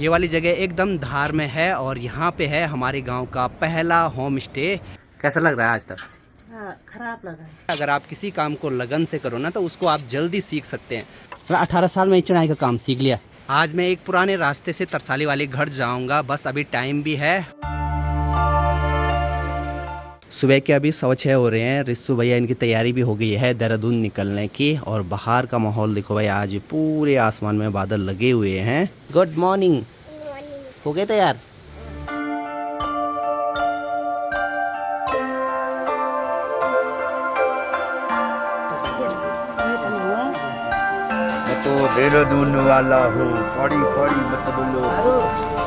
ये वाली जगह एकदम धार में है और यहाँ पे है हमारे गांव का पहला होम स्टे। कैसा लग रहा है आज तक? खराब लगा है। अगर आप किसी काम को लगन से करो ना तो उसको आप जल्दी सीख सकते हैं। 18 साल में चढ़ाई का काम सीख लिया। आज मैं एक पुराने रास्ते से तरसाली वाले घर जाऊंगा, बस अभी टाइम भी है। सुबह के अभी 6:15 हो रहे हैं। रिस्सू भैया इनकी तैयारी भी हो गई है देहरादून निकलने की। और बाहर का माहौल देखो भाई, आज पूरे आसमान में बादल लगे हुए हैं। Good morning. हो गए तैयार? तो देहरादून वाला हो, पड़ी पड़ी मत बोलो।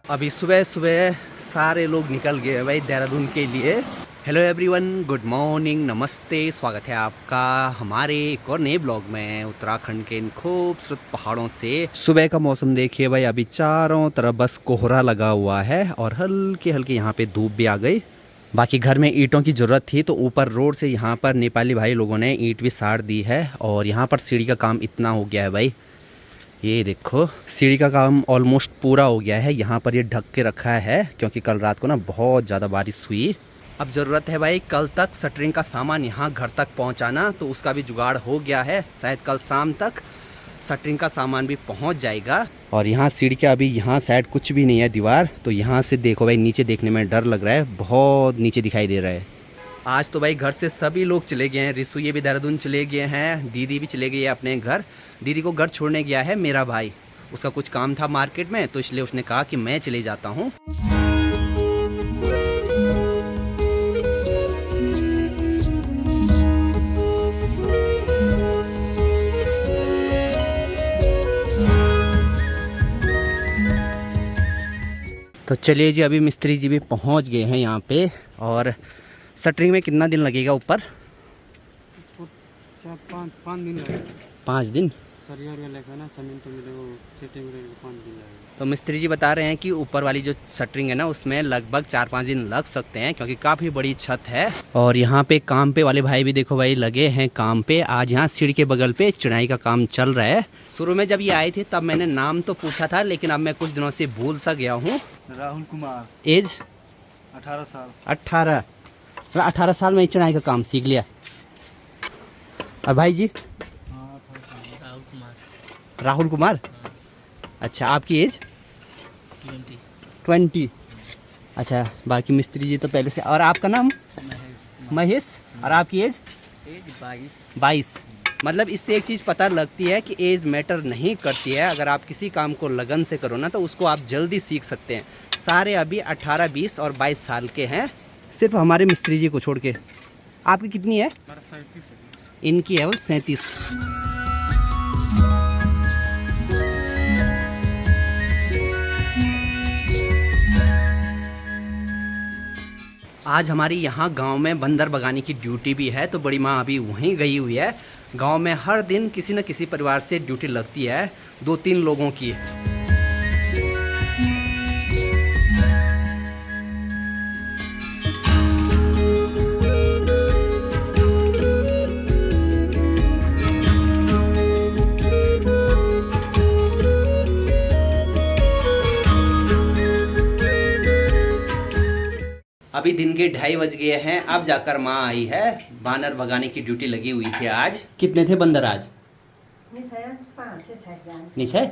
अभी सुबह सुबह सारे लोग निकल गए हैं भाई देहरादून के लिए। हेलो एवरीवन, गुड मॉर्निंग, नमस्ते। स्वागत है आपका हमारे एक और नए ब्लॉग में उत्तराखंड के इन खूबसूरत पहाड़ों से। सुबह का मौसम देखिए भाई, अभी चारों तरफ बस कोहरा लगा हुआ है और हल्के हल्के यहाँ पे धूप भी आ गई। बाकी घर में ईंटों की ज़रूरत थी तो ऊपर रोड से यहाँ पर नेपाली भाई लोगों ने ईंट भी साड़ दी है। और यहाँ पर सीढ़ी का काम इतना हो गया है भाई, ये देखो सीढ़ी का काम ऑलमोस्ट पूरा हो गया है। यहाँ पर ये ढक के रखा है क्योंकि कल रात को ना बहुत ज़्यादा बारिश हुई। अब ज़रूरत है भाई कल तक शटरिंग का सामान यहाँ घर तक पहुँचाना, तो उसका भी जुगाड़ हो गया है। शायद कल शाम तक शटरिंग का सामान भी पहुँच जाएगा। और यहाँ सीढ़ी के अभी यहाँ साइड कुछ भी नहीं है दीवार, तो यहाँ से देखो भाई नीचे देखने में डर लग रहा है, बहुत नीचे दिखाई दे रहा है। आज तो भाई घर से सभी लोग चले गए हैं। रिसु ये भी देहरादून चले गए हैं, दीदी भी चले गई है अपने घर। दीदी को घर छोड़ने गया है मेरा भाई, उसका कुछ काम था मार्केट में, तो इसलिए उसने कहा कि मैं चले जाता हूँ। तो चलिए जी, अभी मिस्त्री जी भी पहुँच गए हैं यहाँ पे। और शटरिंग में कितना दिन लगेगा ऊपर? 5 दिन लगेगा। 5 दिन? सरिया लगेगा ना, सीमेंट मिलेगा, सेटिंग रहेगा, 5 दिन लगेगा। तो मिस्त्री जी बता रहे हैं कि ऊपर वाली जो शटरिंग है ना उसमें लगभग 4-5 दिन लग सकते हैं क्योंकि काफ़ी बड़ी छत है। और यहाँ पे काम पे वाले भाई भी देखो भाई लगे हैं काम पे। आज यहाँ सीढ़ी के बगल पे चढ़ाई का काम चल रहा है। शुरू में जब ये आए थे तब मैंने नाम तो पूछा था, लेकिन अब मैं कुछ दिनों से भूल सा गया हूँ। राहुल कुमार। एज? 18 साल। 18 साल में चढ़ाई का काम सीख लिया। और भाई जी? राहुल कुमार। अच्छा, आपकी एज? 20। अच्छा, बाकी मिस्त्री जी तो पहले से। और आपका नाम? महेश। और आपकी एज? 22। मतलब इससे एक चीज़ पता लगती है कि एज मैटर नहीं करती है। अगर आप किसी काम को लगन से करो ना तो उसको आप जल्दी सीख सकते हैं। सारे अभी 18, 20 और 22 साल के हैं, सिर्फ हमारे मिस्त्री जी को छोड़ के। आपकी कितनी है? 37 है। इनकी है वो 37। आज हमारी यहाँ गांव में बंदर भगाने की ड्यूटी भी है, तो बड़ी माँ अभी वहीं गई हुई है। गांव में हर दिन किसी न किसी परिवार से ड्यूटी लगती है, 2-3 लोगों की। अभी दिन के 2:30 बज गए हैं। अब जाकर माँ आई है। बानर भगाने की ड्यूटी लगी हुई थी आज। कितने थे बंदर आज? नीचे?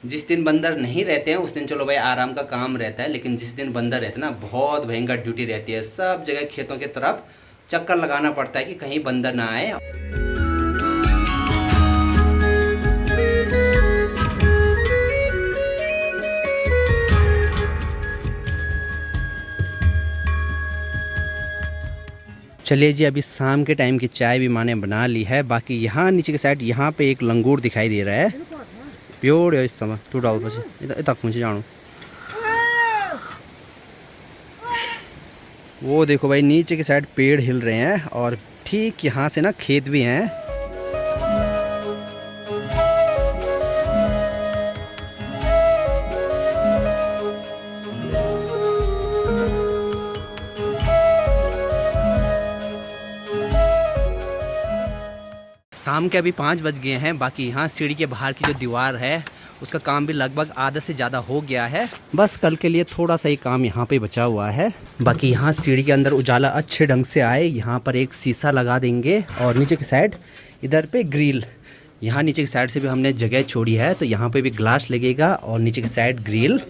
जिस दिन बंदर नहीं रहते हैं उस दिन चलो भाई आराम का काम रहता है, लेकिन जिस दिन बंदर रहते हैं ना बहुत भयंकर ड्यूटी रहती है। सब जगह खेतों की तरफ चक्कर लगाना पड़ता है कि कहीं बंदर ना आए। चलिए जी, अभी शाम के टाइम की चाय भी माँ ने बना ली है। बाकी यहाँ नीचे के साइड यहाँ पे एक लंगूर दिखाई दे रहा है। प्योर है इस समय तू डाल पीछे तक मुझे जानू। वो देखो भाई नीचे के साइड पेड़ हिल रहे हैं और ठीक यहाँ से ना खेत भी हैं। शाम के अभी 5 बज गए हैं। बाकी यहाँ सीढ़ी के बाहर की जो दीवार है उसका काम भी लगभग आधा से ज़्यादा हो गया है। बस कल के लिए थोड़ा सा ही काम यहाँ पे बचा हुआ है। बाकी यहाँ सीढ़ी के अंदर उजाला अच्छे ढंग से आए, यहाँ पर एक शीशा लगा देंगे और नीचे की साइड इधर पे ग्रिल, यहाँ नीचे की साइड से भी हमने जगह छोड़ी है तो यहाँ पे भी ग्लास लगेगा और नीचे की साइड ग्रिल।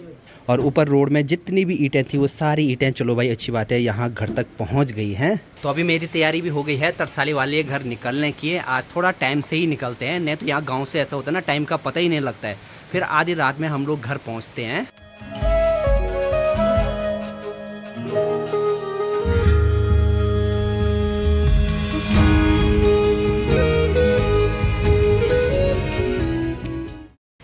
और ऊपर रोड में जितनी भी ईंटें थी वो सारी ईंटें, चलो भाई अच्छी बात है, यहाँ घर तक पहुँच गई हैं। तो अभी मेरी तैयारी भी हो गई है तरसाली वाले घर निकलने की। आज थोड़ा टाइम से ही निकलते हैं, नहीं तो यहाँ गाँव से ऐसा होता है ना, टाइम का पता ही नहीं लगता है, फिर आधी रात में हम लोग घर पहुँचते हैं।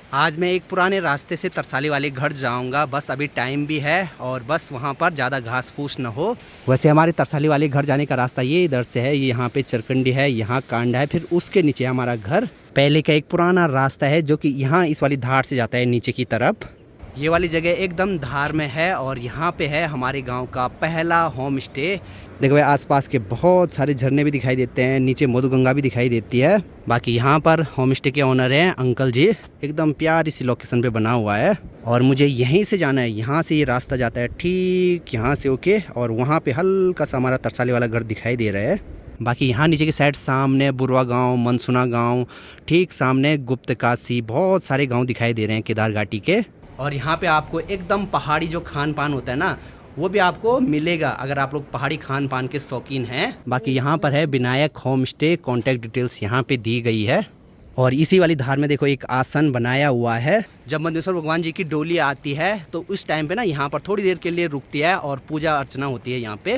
आज मैं एक पुराने रास्ते से तरसाली वाले घर जाऊंगा। बस अभी टाइम भी है और बस वहाँ पर ज़्यादा घास फूस न हो। वैसे हमारे तरसाली वाले घर जाने का रास्ता ये इधर से है, ये यहाँ पे चरकंडी है, यहाँ कांडा है, फिर उसके नीचे हमारा घर। पहले का एक पुराना रास्ता है जो कि यहाँ इस वाली धार से जाता है नीचे की तरफ। ये वाली जगह एकदम धार में है और यहाँ पे है हमारे गांव का पहला होम स्टे। देखो भाई आसपास के बहुत सारे झरने भी दिखाई देते हैं, नीचे मधुगंगा भी दिखाई देती है। बाकी यहाँ पर होम स्टे के ओनर हैं अंकल जी, एकदम प्यारी सी लोकेशन पे बना हुआ है और मुझे यहीं से जाना है। यहाँ से ये रास्ता जाता है ठीक यहाँ से होके और वहाँ पे हल्का सा हमारा तरसाली वाला घर दिखाई दे रहा है। बाकी यहाँ नीचे की साइड सामने बुरवा गांव, मनसुना गांव, ठीक सामने गुप्त काशी, बहुत सारे गांव दिखाई दे रहे हैं केदार घाटी के। और यहाँ पे आपको एकदम पहाड़ी जो खान पान होता है ना वो भी आपको मिलेगा अगर आप लोग पहाड़ी खान पान के शौकीन हैं। बाकी यहाँ पर है Vinayak home stay, contact details यहाँ पे दी गई है। और इसी वाली धार में देखो एक आसन बनाया हुआ है। जब मंदेश्वर भगवान जी की डोली आती है तो उस टाइम पे ना यहाँ पर थोड़ी देर के लिए रुकती है और पूजा अर्चना होती है यहाँ पे।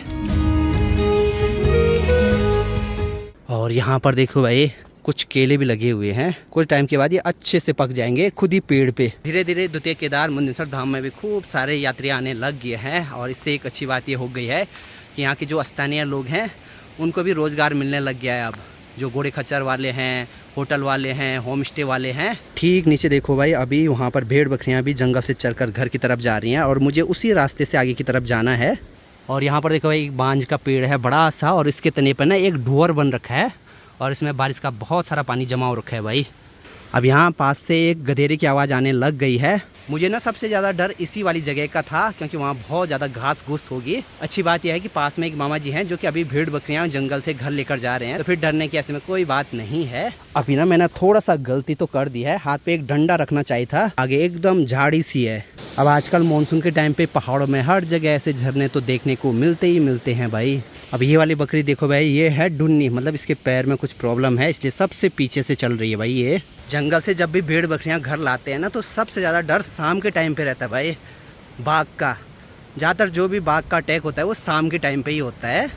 और यहाँ पर देखो भाई कुछ केले भी लगे हुए हैं, कुछ टाइम के बाद ये अच्छे से पक जाएंगे खुद ही पेड़ पे। धीरे धीरे द्वितीय केदार मंदेश्वर धाम में भी खूब सारे यात्री आने लग गए हैं और इससे एक अच्छी बात ये हो गई है कि यहाँ के जो स्थानीय लोग हैं उनको भी रोजगार मिलने लग गया है। अब जो घोड़े खच्चर वाले हैं, होटल वाले हैं, होम स्टे वाले हैं। ठीक नीचे देखो भाई अभी वहाँ पर भेड़ बकरियाँ भी जंगल से चरकर घर की तरफ जा रही हैं और मुझे उसी रास्ते से आगे की तरफ जाना है। और यहाँ पर देखो भाई एक बांज का पेड़ है बड़ा सा और इसके तने पर ना एक ढुअर बन रखा है और इसमें बारिश का बहुत सारा पानी जमा हो रखा है भाई। अब यहाँ पास से एक गधेरे की आवाज़ आने लग गई है। मुझे ना सबसे ज़्यादा डर इसी वाली जगह का था क्योंकि वहाँ बहुत ज़्यादा घास घूस होगी। अच्छी बात यह है कि पास में एक मामा जी हैं जो कि अभी भेड़ बकरियाँ जंगल से घर लेकर जा रहे हैं, तो फिर डरने की ऐसे में कोई बात नहीं है। अभी ना मैंने थोड़ा सा गलती तो कर दी है, हाथ पे एक डंडा रखना चाहिए था, आगे एकदम झाड़ी सी है। अब आजकल मानसून के टाइम पे पहाड़ों में हर जगह ऐसे झरने तो देखने को मिलते ही मिलते हैं भाई। अब ये वाली बकरी देखो भाई, ये है डुन्नी, मतलब इसके पैर में कुछ प्रॉब्लम है इसलिए सबसे पीछे से चल रही है भाई। ये जंगल से जब भी भेड़ बकरियां घर लाते हैं ना तो सबसे ज़्यादा डर शाम के टाइम पे रहता है भाई बाघ का। ज़्यादातर जो भी बाघ का अटैक होता है वो शाम के टाइम पे ही होता है।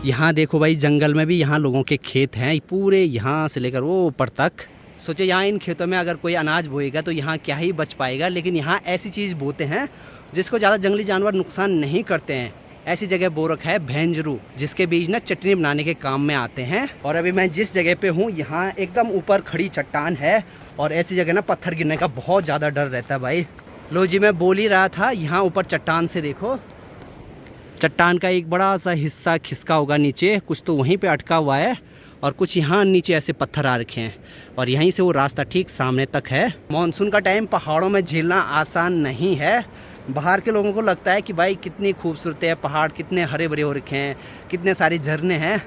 यहाँ देखो भाई जंगल में भी यहाँ लोगों के खेत हैं पूरे, यहाँ से लेकर वो ऊपर तक। सोचो यहाँ इन खेतों में अगर कोई अनाज बोएगा तो यहाँ क्या ही बच पाएगा, लेकिन यहाँ ऐसी चीज़ बोते हैं जिसको ज़्यादा जंगली जानवर नुकसान नहीं करते हैं। ऐसी जगह बो रखा है भेंजरू, जिसके बीज ना चटनी बनाने के काम में आते हैं। और अभी मैं जिस जगह पे हूँ यहाँ एकदम ऊपर खड़ी चट्टान है और ऐसी जगह ना पत्थर गिरने का बहुत ज़्यादा डर रहता है भाई। लो जी मैं बोल ही रहा था, यहाँ ऊपर चट्टान से देखो, चट्टान का एक बड़ा सा हिस्सा खिसका होगा नीचे, कुछ तो वहीं पे अटका हुआ है और कुछ यहाँ नीचे ऐसे पत्थर आ रखे हैं और यहीं से वो रास्ता ठीक सामने तक है। मॉनसून का टाइम पहाड़ों में झेलना आसान नहीं है। बाहर के लोगों को लगता है कि भाई कितनी खूबसूरत है पहाड़, कितने हरे भरे हो रखे हैं, कितने सारे झरने हैं।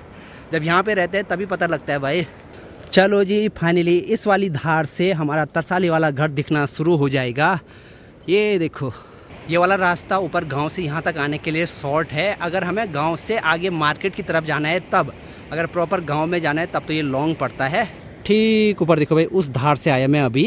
जब यहाँ पे रहते हैं तभी पता लगता है भाई। चलो जी फाइनली इस वाली धार से हमारा तरसाली वाला घर दिखना शुरू हो जाएगा। ये देखो ये वाला रास्ता ऊपर गांव से यहाँ तक आने के लिए शॉर्ट है। अगर हमें गांव से आगे मार्केट की तरफ जाना है तब, अगर प्रॉपर गांव में जाना है तब तो ये लॉन्ग पड़ता है। ठीक ऊपर देखो भाई उस धार से आया मैं अभी।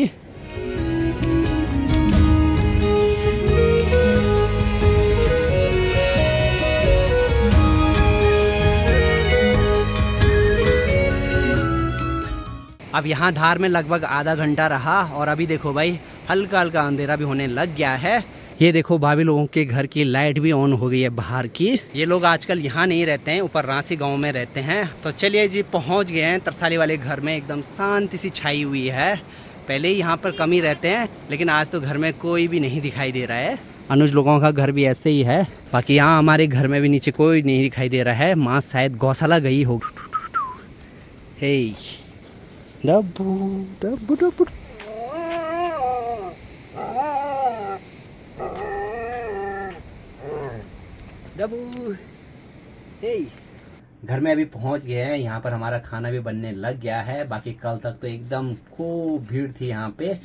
अब यहाँ धार में लगभग आधा घंटा रहा और अभी देखो भाई हल्का हल्का अंधेरा भी होने लग गया है। ये देखो भाभी लोगों के घर की लाइट भी ऑन हो गई है बाहर की। ये लोग आजकल यहाँ नहीं रहते हैं, ऊपर रांसी गांव में रहते हैं। तो चलिए जी पहुँच गए हैं तरसाली वाले घर में। एकदम शांति सी छाई हुई है, पहले ही यहाँ पर कम ही रहते हैं, लेकिन आज तो घर में कोई भी नहीं दिखाई दे रहा है। अनुज लोगों का घर भी ऐसे ही है। बाकी यहाँ हमारे घर में भी नीचे कोई नहीं दिखाई दे रहा है। माँ शायद गौशाला गई हो। हे डब्बू डब्बू डब्बू डब्बू। हे घर में अभी पहुंच गए हैं। यहाँ पर हमारा खाना भी बनने लग गया है। बाकी कल तक तो एकदम खूब भीड़ थी यहाँ पे।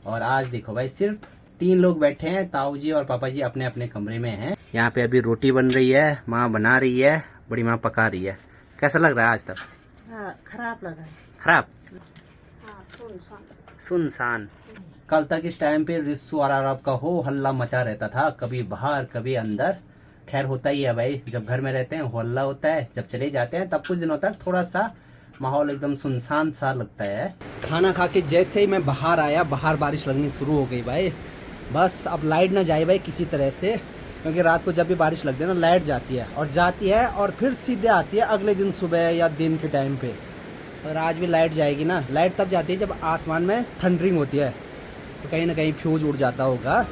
और आज देखो भाई सिर्फ 3 लोग बैठे हैं। ताऊ जी और पापा जी अपने अपने कमरे में हैं। यहाँ पे अभी रोटी बन रही है, माँ बना रही है, बड़ी माँ पका रही है। कैसा लग रहा है आज तक? हाँ, खराब लगा है। खराब, हाँ, सुनसान। कल तक इस टाइम पे रिस्सू और अरब का हो हल्ला मचा रहता था, कभी बाहर कभी अंदर। खैर होता ही है भाई, जब घर में रहते हैं हो हल्ला होता है, जब चले जाते हैं तब कुछ दिनों तक थोड़ा सा माहौल एकदम सुनसान सा लगता है। खाना खा के जैसे ही मैं बाहर आया, बाहर बारिश लगनी शुरू हो गई भाई। बस अब लाइट ना जाए भाई किसी तरह से, क्योंकि रात को जब भी बारिश लगती है ना लाइट जाती है और फिर सीधे आती है अगले दिन सुबह या दिन के टाइम पे। और आज भी लाइट जाएगी ना, लाइट तब जाती है जब आसमान में थंडरिंग होती है, तो कहीं ना कहीं फ्यूज उड़ जाता होगा।